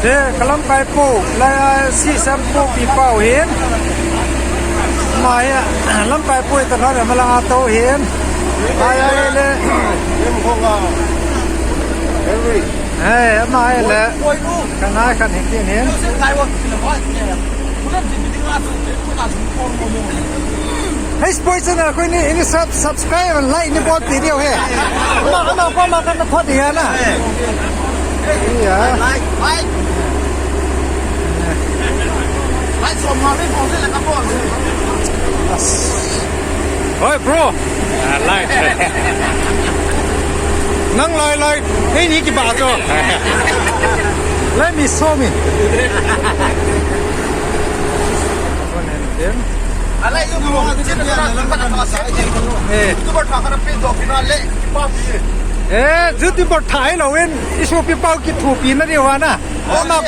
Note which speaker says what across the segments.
Speaker 1: เจ้กำลังไปปูและซีซัมปูปีเป้าเห็นมาอ่ะลำไปปูตลอดมาลาโตเห็นไปเลยเฮ้ยมาเลยกันไหนกันเห็นที่เห็นเฮ้ยสปอยซ์นะคนนี้นี่subscribe ไลค์นี่บอลวิดีโอเฮ้มากันทอดเดียนะนี่อ่ะไลค์ส่งมาไม่พอใช่ไหมครับพ่อเฮ้ย bro ไลค์นั่งลอยเฮ้ยนี่กี่บาทจ้ะLet me show meอะไรอยู่กับเราที่นี่เราต้องการมาใช้ที่บอร์ดมากันเป็นดอกพินาเล่ป้าปีจุดที่บอร์ดถ่ายเราเว้นอิสุพิเป้าคิดถูกปีนั่นเดียวนะอามา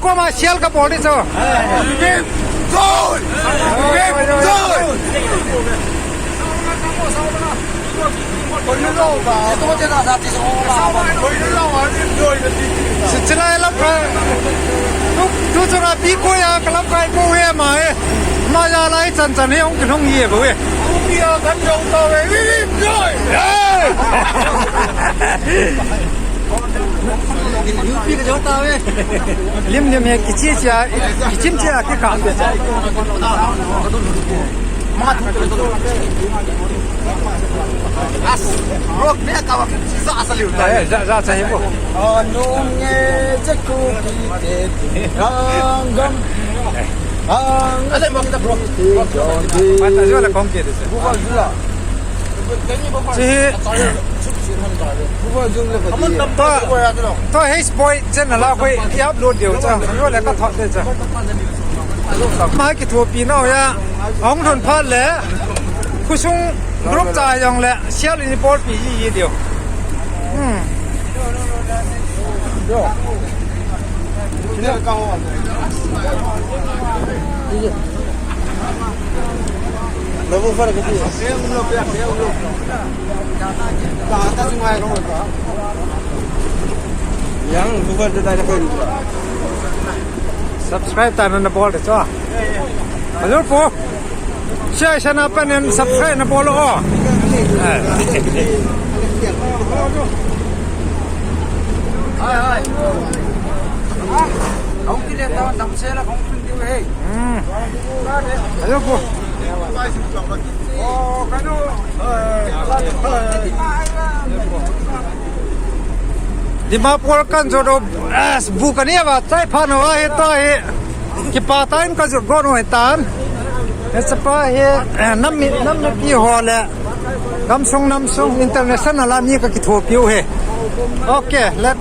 Speaker 1: ก็มาเชลกับบอลนี่จ้ะเกมโซ่คนยุโรปอ่ะตัวเจ้าหน้าที่ส่งมาคนยุโรปอ่ะด้วยกันดีสุดท้ายแล้วก็ทุกคนปีกุยกลับไปกุยมามาจะไล่จันให้องค์น้องเยี่ยมเว้ยกูเบียกันยงตัวเว้ยวิ่งด้วยพี่ก็ยงตัวเว้ยลิมเนี่ยกิจเจ้าที่ขาดมาทุกคนRok ni kawan sisa asal itu. Za saya bu. Anungnya ceku kita ranggam. Ada mau kita bro. Mana jual kongkit itu. Bukan jual. To haze boy 真的啦会 upload 掉จ้ะรู้แล้วก็ถอดได้จ้ะมากี่ทัวปีนเอาyaองทนพัดแล้วผู้ชงกรุ๊ปจ่ายยังแหละเชี่ยวลินบอลปียี่เดียวเราบุฟเฟ่ต์กันที่ยังบุฟเฟ่ต์ได้แล้วก็subscribe ตามนั้นบอลเด้อจ้าฮัลโหลปูเชื่อฉันนะเป็น subscribe นะบอลอ๋อเขาคิดเรื่องตำเสียแล้วเขาคิดดีเว้ยฮัลโหลปูโอ้กันดูdi Mapol kan jodoh bukannya apa saya panu itu kipatain kan jodoh nuetan sepa nam pihole namsung international ni ka kitho piu he okay let